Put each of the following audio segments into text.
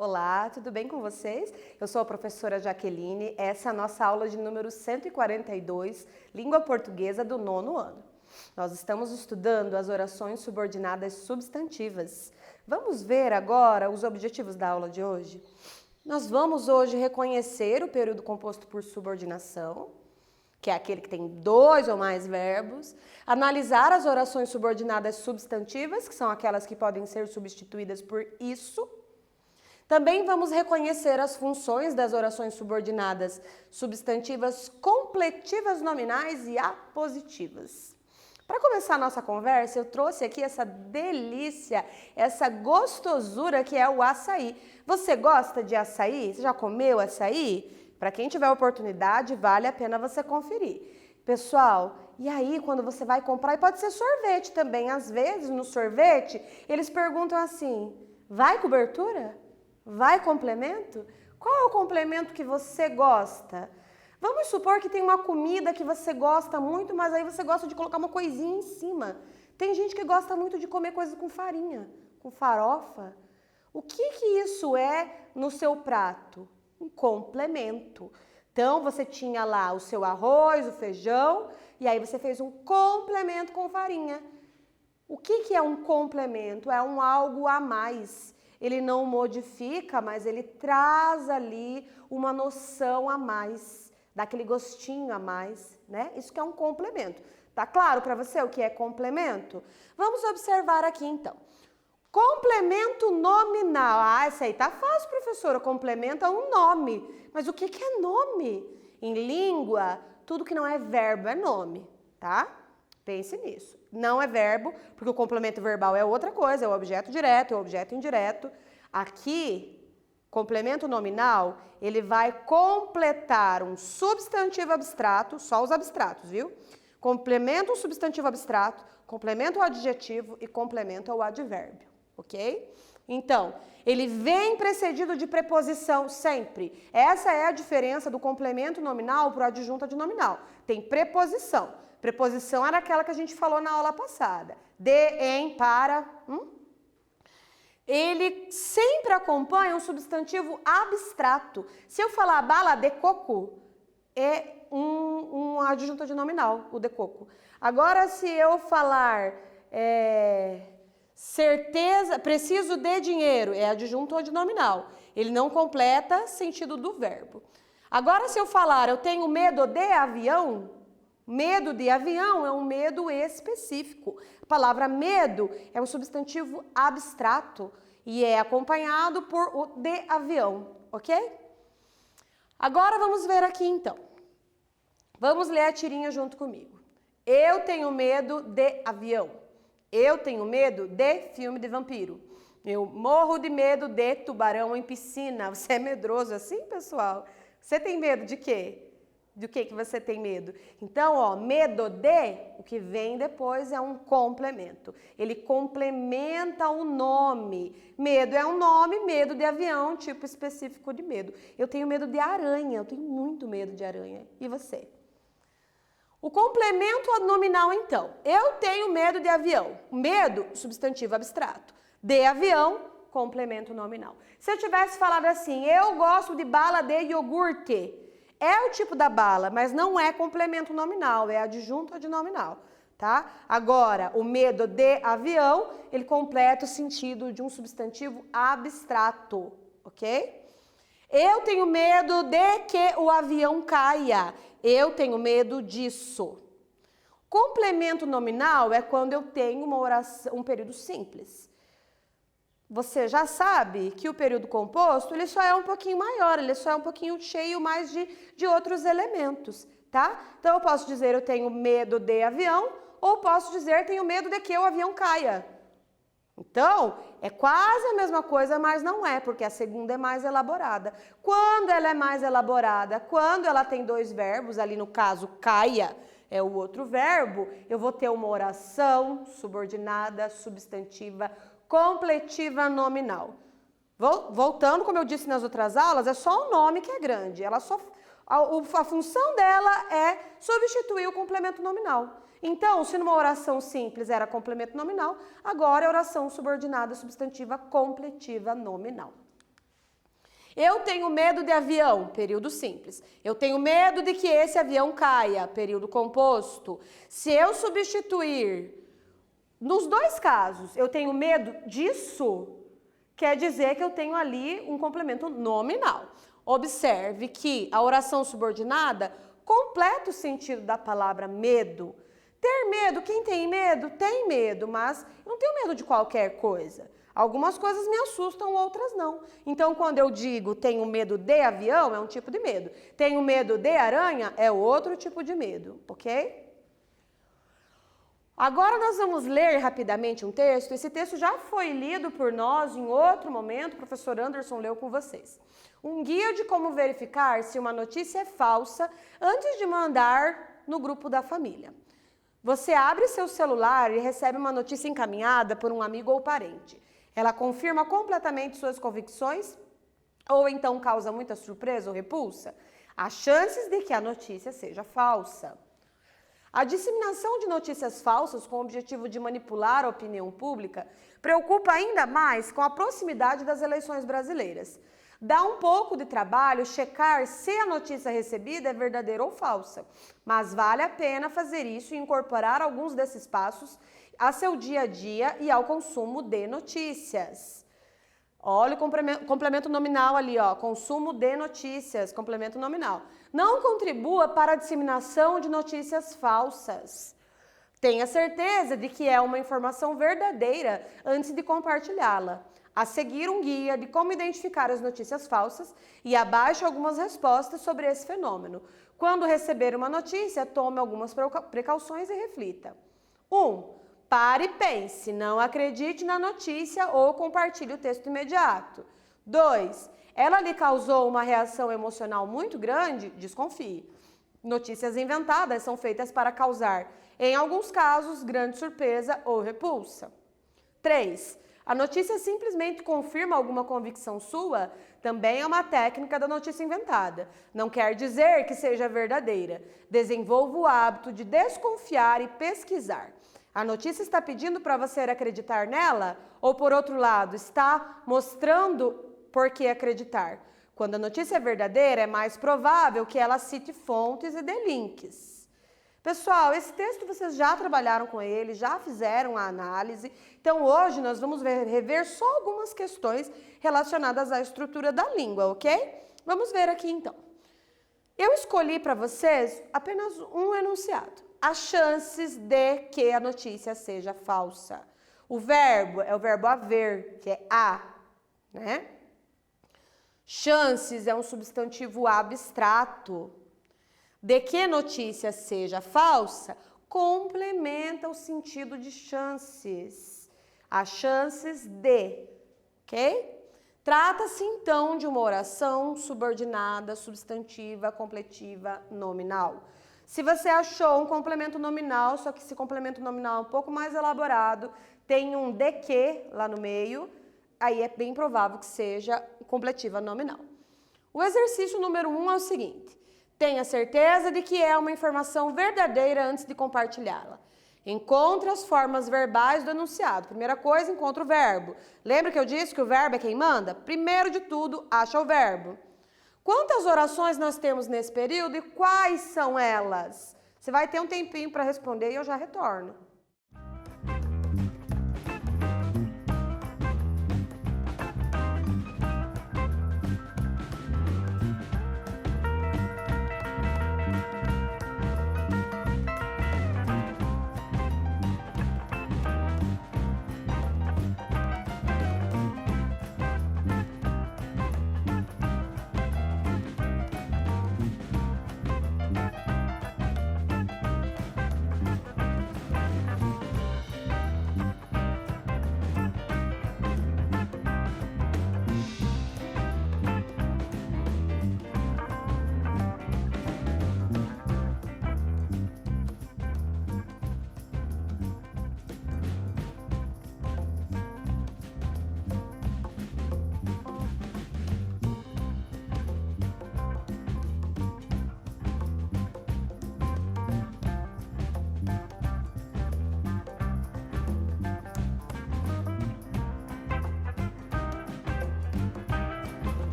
Olá, tudo bem com vocês? Eu sou a professora Jaqueline, essa é a nossa aula de número 142, língua portuguesa do 9º ano. Nós estamos estudando as orações subordinadas substantivas. Vamos ver agora os objetivos da aula de hoje? Nós vamos hoje reconhecer o período composto por subordinação, que é aquele que tem 2 ou mais verbos, analisar as orações subordinadas substantivas, que são aquelas que podem ser substituídas por isso. Também vamos reconhecer as funções das orações subordinadas substantivas completivas nominais e apositivas. Para começar a nossa conversa, eu trouxe aqui essa delícia, essa gostosura que é o açaí. Você gosta de açaí? Você já comeu açaí? Para quem tiver oportunidade, vale a pena você conferir. Pessoal, e aí quando você vai comprar, e pode ser sorvete também, às vezes no sorvete, eles perguntam assim, vai cobertura? Vai complemento? Qual é o complemento que você gosta? Vamos supor que tem uma comida que você gosta muito, mas aí você gosta de colocar uma coisinha em cima. Tem gente que gosta muito de comer coisas com farinha, com farofa. O que isso é no seu prato? Um complemento. Então, você tinha lá o seu arroz, o feijão, e aí você fez um complemento com farinha. O que é um complemento? É um algo a mais. Ele não modifica, mas ele traz ali uma noção a mais, daquele gostinho a mais, né? Isso que é um complemento. Tá claro para você o que é complemento? Vamos observar aqui então. Complemento nominal. Ah, essa aí tá fácil, professora. Complemento é um nome. Mas o que é nome? Em língua, tudo que não é verbo é nome, tá? Pense nisso. Não é verbo, porque o complemento verbal é outra coisa, é o objeto direto, é o objeto indireto. Aqui, complemento nominal, ele vai completar um substantivo abstrato, só os abstratos, viu? Complementa um substantivo abstrato, complementa o adjetivo e complementa o advérbio, ok? Então, ele vem precedido de preposição sempre. Essa é a diferença do complemento nominal para o adjunto adnominal. Tem preposição. Preposição era aquela que a gente falou na aula passada. De, em, para. Ele sempre acompanha um substantivo abstrato. Se eu falar bala de coco, é um adjunto adnominal, o de coco. Agora, se eu falar certeza, preciso de dinheiro, é adjunto adnominal. Ele não completa sentido do verbo. Agora, se eu falar eu tenho medo de avião, medo de avião é um medo específico. A palavra medo é um substantivo abstrato e é acompanhado por o de avião, ok? Agora vamos ver aqui então. Vamos ler a tirinha junto comigo. Eu tenho medo de avião. Eu tenho medo de filme de vampiro. Eu morro de medo de tubarão em piscina. Você é medroso assim, pessoal? Você tem medo de quê? Do que você tem medo? Então, ó, medo de, o que vem depois é um complemento. Ele complementa o nome. Medo é um nome, medo de avião, tipo específico de medo. Eu tenho medo de aranha, eu tenho muito medo de aranha. E você? O complemento nominal, então. Eu tenho medo de avião. Medo, substantivo abstrato. De avião, complemento nominal. Se eu tivesse falado assim, eu gosto de bala de iogurte, é o tipo da bala, mas não é complemento nominal, é adjunto adnominal, tá? Agora, o medo de avião, ele completa o sentido de um substantivo abstrato, ok? Eu tenho medo de que o avião caia. Eu tenho medo disso. Complemento nominal é quando eu tenho uma oração, um período simples. Você já sabe que o período composto, ele só é um pouquinho maior, ele só é um pouquinho cheio mais de outros elementos, tá? Então, eu posso dizer eu tenho medo de avião, ou posso dizer tenho medo de que o avião caia. Então, é quase a mesma coisa, mas não é, porque a segunda é mais elaborada. Quando ela é mais elaborada, quando ela tem 2 verbos, ali no caso, caia é o outro verbo, eu vou ter uma oração subordinada, substantiva, completiva nominal. Voltando, como eu disse nas outras aulas, é só o nome que é grande. A função dela é substituir o complemento nominal. Então, se numa oração simples era complemento nominal, agora é oração subordinada substantiva completiva nominal. Eu tenho medo de avião, período simples. Eu tenho medo de que esse avião caia, período composto. Se eu substituir, nos dois casos, eu tenho medo disso, quer dizer que eu tenho ali um complemento nominal. Observe que a oração subordinada completa o sentido da palavra medo. Ter medo, quem tem medo, mas eu não tenho medo de qualquer coisa. Algumas coisas me assustam, outras não. Então, quando eu digo tenho medo de avião, é um tipo de medo. Tenho medo de aranha, é outro tipo de medo, ok? Agora nós vamos ler rapidamente um texto. Esse texto já foi lido por nós em outro momento, o professor Anderson leu com vocês. Um guia de como verificar se uma notícia é falsa antes de mandar no grupo da família. Você abre seu celular e recebe uma notícia encaminhada por um amigo ou parente. Ela confirma completamente suas convicções ou então causa muita surpresa ou repulsa? Há chances de que a notícia seja falsa. A disseminação de notícias falsas com o objetivo de manipular a opinião pública preocupa ainda mais com a proximidade das eleições brasileiras. Dá um pouco de trabalho checar se a notícia recebida é verdadeira ou falsa, mas vale a pena fazer isso e incorporar alguns desses passos a seu dia a dia e ao consumo de notícias. Olha o complemento nominal ali, ó, consumo de notícias, complemento nominal. Não contribua para a disseminação de notícias falsas. Tenha certeza de que é uma informação verdadeira antes de compartilhá-la. A seguir, um guia de como identificar as notícias falsas e abaixo algumas respostas sobre esse fenômeno. Quando receber uma notícia, tome algumas precauções e reflita. 1. Pare e pense, não acredite na notícia ou compartilhe o texto imediato. 2. Ela lhe causou uma reação emocional muito grande? Desconfie. Notícias inventadas são feitas para causar, em alguns casos, grande surpresa ou repulsa. 3. A notícia simplesmente confirma alguma convicção sua? Também é uma técnica da notícia inventada. Não quer dizer que seja verdadeira. Desenvolva o hábito de desconfiar e pesquisar. A notícia está pedindo para você acreditar nela? Ou, por outro lado, está mostrando por que acreditar? Quando a notícia é verdadeira, é mais provável que ela cite fontes e dê links. Pessoal, esse texto vocês já trabalharam com ele, já fizeram a análise. Então, hoje nós vamos rever só algumas questões relacionadas à estrutura da língua, ok? Vamos ver aqui, então. Eu escolhi para vocês apenas um enunciado. As chances de que a notícia seja falsa. O verbo é o verbo haver, que é a, né? Chances é um substantivo abstrato. De que notícia seja falsa, complementa o sentido de chances. As chances de, ok? Trata-se, então, de uma oração subordinada, substantiva, completiva, nominal. Se você achou um complemento nominal, só que esse complemento nominal é um pouco mais elaborado, tem um de que lá no meio, aí é bem provável que seja completiva nominal. O exercício número 1 é o seguinte. Tenha certeza de que é uma informação verdadeira antes de compartilhá-la. Encontre as formas verbais do enunciado. Primeira coisa, encontra o verbo. Lembra que eu disse que o verbo é quem manda? Primeiro de tudo, acha o verbo. Quantas orações nós temos nesse período e quais são elas? Você vai ter um tempinho para responder e eu já retorno.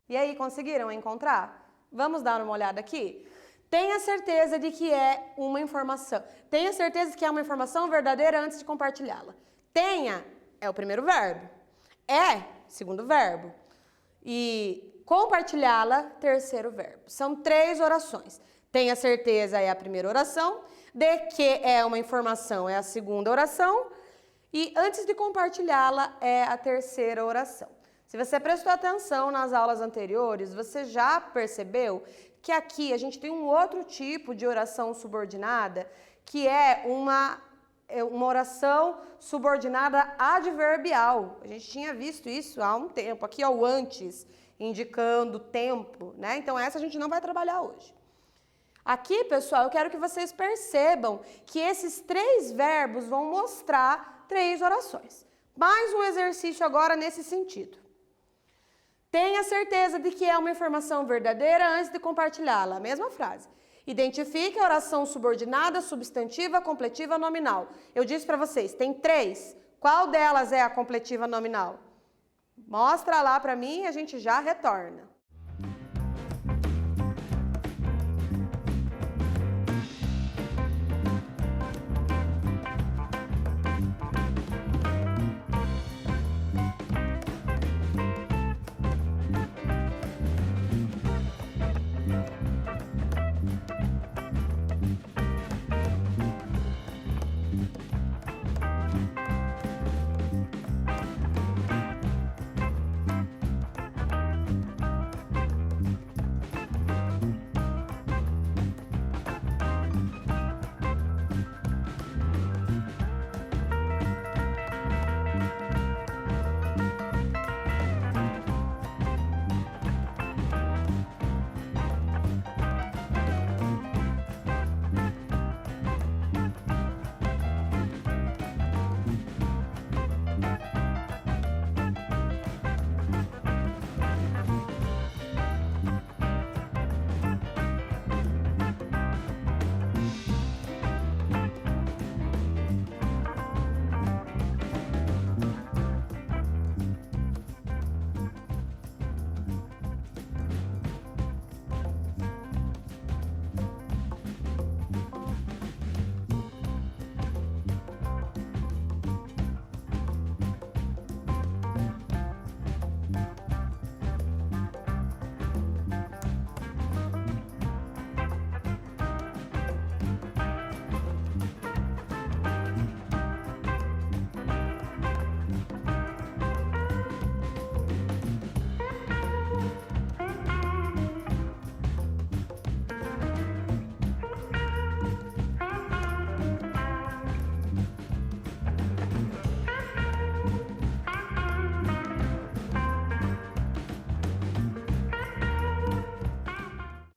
E aí, conseguiram encontrar? Vamos dar uma olhada aqui? Tenha certeza de que é uma informação. Tenha certeza de que é uma informação verdadeira antes de compartilhá-la. Tenha é o primeiro verbo. É, segundo verbo. E compartilhá-la, terceiro verbo. São 3 orações. Tenha certeza é a primeira oração. De que é uma informação é a segunda oração. E antes de compartilhá-la é a terceira oração. Se você prestou atenção nas aulas anteriores, você já percebeu que aqui a gente tem um outro tipo de oração subordinada, que é uma oração subordinada adverbial. A gente tinha visto isso há um tempo, aqui é o antes, indicando tempo, né? Então essa a gente não vai trabalhar hoje. Aqui, pessoal, eu quero que vocês percebam que esses 3 verbos vão mostrar 3 orações. Mais um exercício agora nesse sentido. Tenha certeza de que é uma informação verdadeira antes de compartilhá-la. Mesma frase. Identifique a oração subordinada, substantiva, completiva, nominal. Eu disse para vocês, tem 3. Qual delas é a completiva nominal? Mostra lá para mim e a gente já retorna.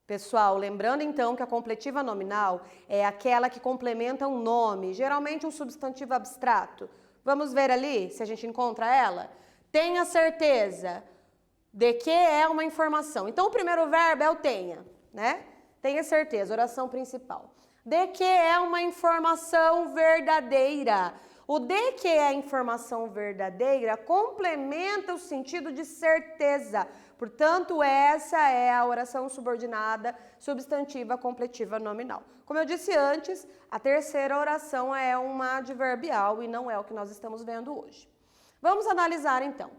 Pessoal, lembrando então que a completiva nominal é aquela que complementa um nome, geralmente um substantivo abstrato. Vamos ver ali se a gente encontra ela? Tenha certeza de que é uma informação. Então, o primeiro verbo é o tenha, né? Tenha certeza, oração principal. De que é uma informação verdadeira. O de que é informação verdadeira complementa o sentido de certeza. Portanto, essa é a oração subordinada, substantiva, completiva, nominal. Como eu disse antes, a terceira oração é uma adverbial e não é o que nós estamos vendo hoje. Vamos analisar então.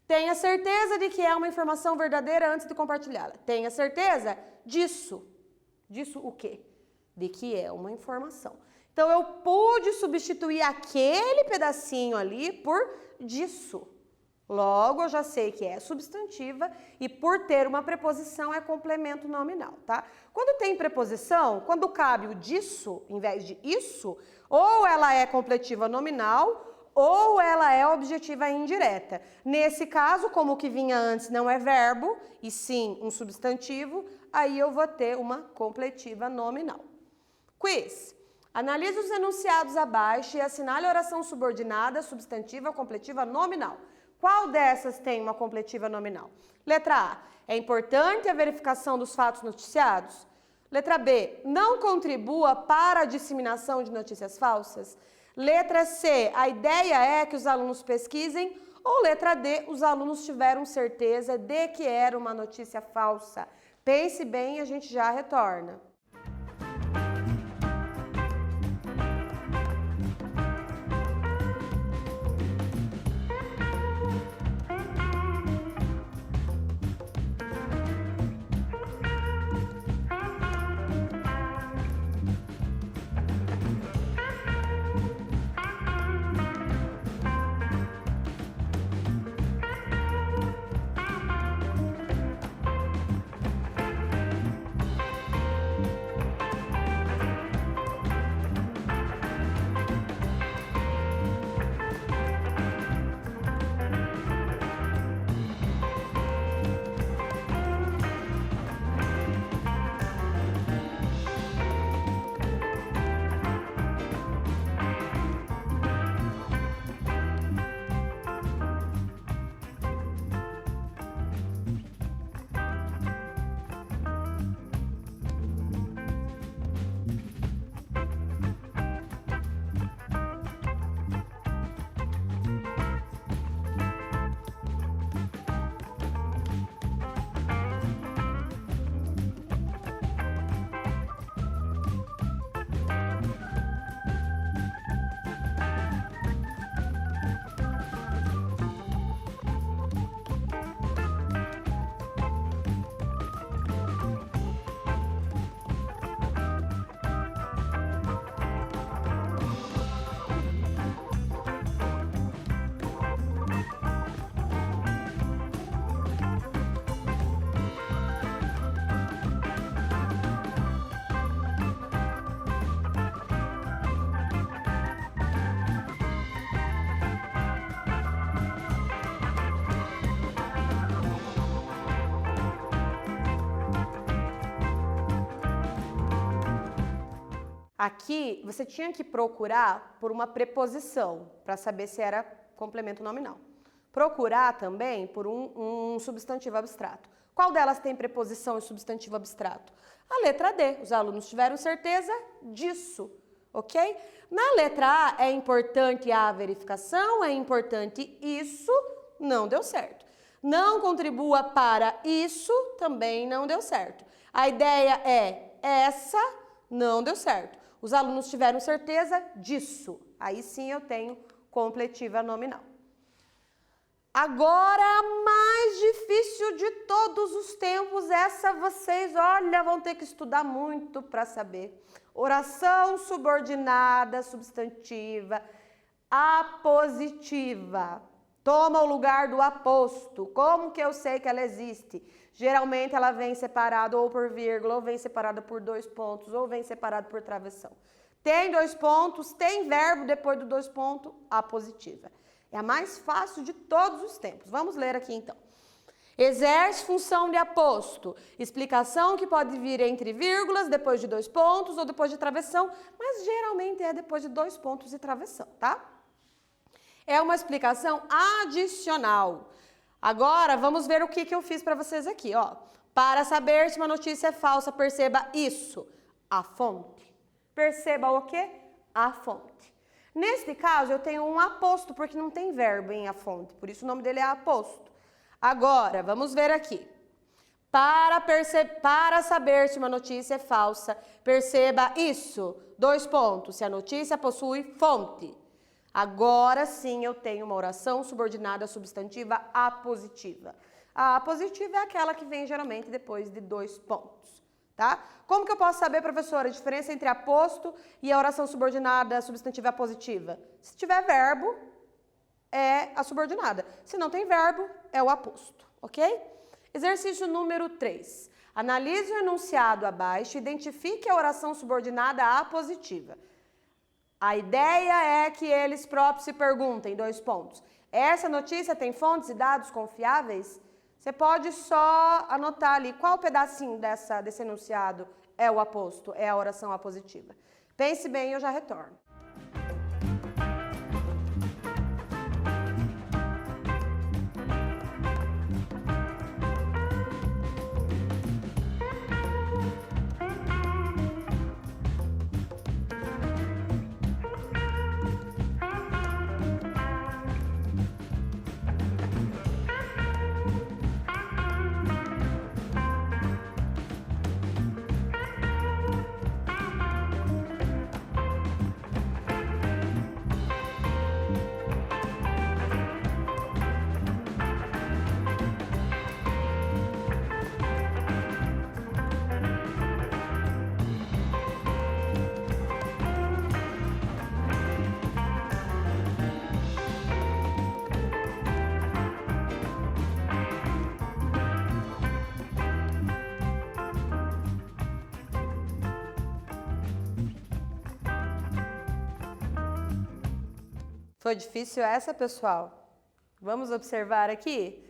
Tenha certeza de que é uma informação verdadeira antes de compartilhá-la. Tenha certeza disso. Disso o quê? De que é uma informação. Então, eu pude substituir aquele pedacinho ali por disso. Logo, eu já sei que é substantiva e por ter uma preposição é complemento nominal, tá? Quando tem preposição, quando cabe o disso em vez de isso, ou ela é completiva nominal ou ela é objetiva indireta. Nesse caso, como o que vinha antes não é verbo, e sim um substantivo, aí eu vou ter uma completiva nominal. Quiz. Analise os enunciados abaixo e assinale a oração subordinada, substantiva, completiva, nominal. Qual dessas tem uma completiva nominal? Letra A. É importante a verificação dos fatos noticiados? Letra B. Não contribua para a disseminação de notícias falsas? Letra C. A ideia é que os alunos pesquisem Ou letra D, os alunos tiveram certeza de que era uma notícia falsa. Pense bem e a gente já retorna. Aqui, você tinha que procurar por uma preposição, para saber se era complemento nominal. Procurar também por um substantivo abstrato. Qual delas tem preposição e substantivo abstrato? A letra D. Os alunos tiveram certeza disso, ok? Na letra A, é importante a verificação, é importante isso, não deu certo. Não contribua para isso, também não deu certo. A ideia é essa, não deu certo. Os alunos tiveram certeza disso. Aí sim eu tenho completiva nominal. Agora, a mais difícil de todos os tempos, essa vocês, olha, vão ter que estudar muito para saber. Oração subordinada, substantiva, apositiva. Toma o lugar do aposto. Como que eu sei que ela existe? Geralmente ela vem separada ou por vírgula, ou vem separada por 2 pontos, ou vem separada por travessão. Tem 2 pontos, tem verbo depois do 2 pontos, apositiva. É a mais fácil de todos os tempos. Vamos ler aqui então. Exerce função de aposto. Explicação que pode vir entre vírgulas, depois de 2 pontos ou depois de travessão, mas geralmente é depois de 2 pontos e travessão, tá? É uma explicação adicional. Agora, vamos ver o que eu fiz para vocês aqui, ó. Para saber se uma notícia é falsa, perceba isso, a fonte. Perceba o quê? A fonte. Neste caso, eu tenho um aposto, porque não tem verbo em a fonte, por isso o nome dele é aposto. Agora, vamos ver aqui. Para saber se uma notícia é falsa, perceba isso, 2 pontos, se a notícia possui fonte. Agora sim eu tenho uma oração subordinada substantiva apositiva. A apositiva é aquela que vem geralmente depois de 2 pontos, tá? Como que eu posso saber, professora, a diferença entre aposto e a oração subordinada substantiva apositiva? Se tiver verbo, é a subordinada. Se não tem verbo, é o aposto, ok? Exercício número 3. Analise o enunciado abaixo e identifique a oração subordinada apositiva. A ideia é que eles próprios se perguntem, 2 pontos. Essa notícia tem fontes e dados confiáveis? Você pode só anotar ali qual pedacinho desse enunciado é o aposto, é a oração apositiva. Pense bem e eu já retorno. Foi difícil essa, pessoal? Vamos observar aqui?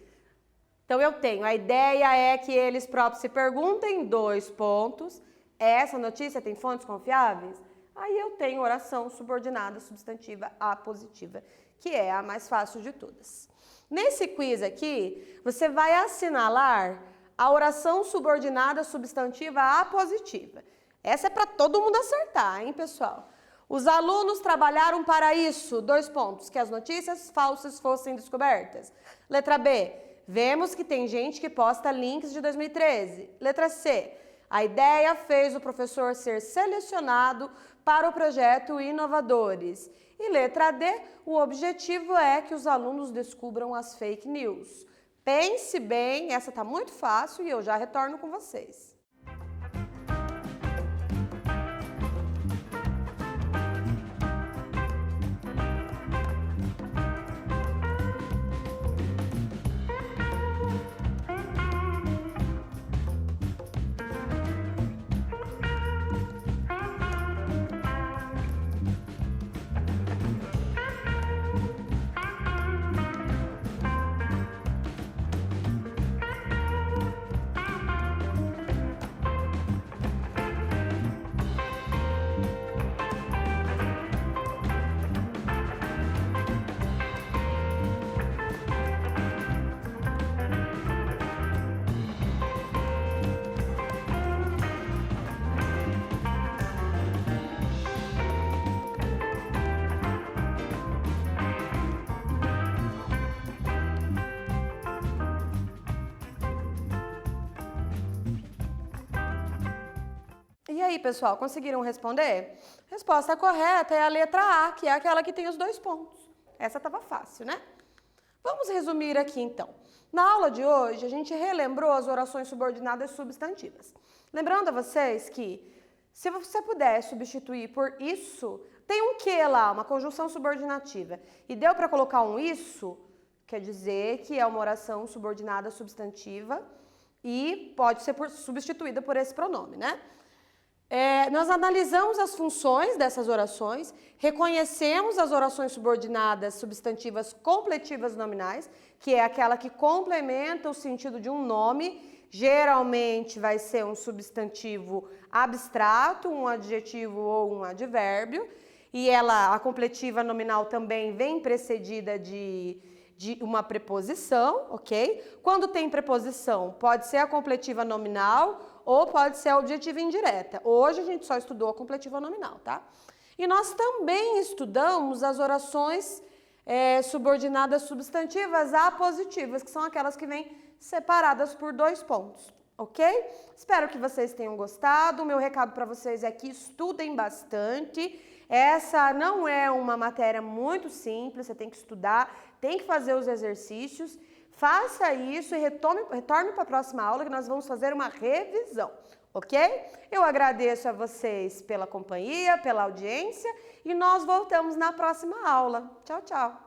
Então, eu tenho, a ideia é que eles próprios se perguntem, 2 pontos. Essa notícia tem fontes confiáveis? Aí eu tenho oração subordinada substantiva apositiva, que é a mais fácil de todas. Nesse quiz aqui, você vai assinalar a oração subordinada substantiva apositiva. Essa é para todo mundo acertar, hein, pessoal? Os alunos trabalharam para isso, 2 pontos, que as notícias falsas fossem descobertas. Letra B, vemos que tem gente que posta links de 2013. Letra C, a ideia fez o professor ser selecionado para o projeto Inovadores. E letra D, o objetivo é que os alunos descubram as fake news. Pense bem, essa está muito fácil e eu já retorno com vocês. E aí, pessoal, conseguiram responder? Resposta correta é a letra A, que é aquela que tem os 2 pontos. Essa estava fácil, né? Vamos resumir aqui, então. Na aula de hoje, a gente relembrou as orações subordinadas substantivas. Lembrando a vocês que, se você puder substituir por isso, tem um que lá, uma conjunção subordinativa, e deu para colocar um isso, quer dizer que é uma oração subordinada substantiva e pode ser substituída por esse pronome, né? Nós analisamos as funções dessas orações, reconhecemos as orações subordinadas substantivas completivas nominais, que é aquela que complementa o sentido de um nome, geralmente vai ser um substantivo abstrato, um adjetivo ou um advérbio, e a completiva nominal também vem precedida de uma preposição, ok? Quando tem preposição, pode ser a completiva nominal ou pode ser a objetiva indireta. Hoje a gente só estudou a completiva nominal, tá? E nós também estudamos as orações subordinadas substantivas apositivas, que são aquelas que vêm separadas por 2 pontos, ok? Espero que vocês tenham gostado. O meu recado para vocês é que estudem bastante. Essa não é uma matéria muito simples, você tem que estudar, tem que fazer os exercícios. Faça isso e retorne para a próxima aula que nós vamos fazer uma revisão, ok? Eu agradeço a vocês pela companhia, pela audiência e nós voltamos na próxima aula. Tchau, tchau!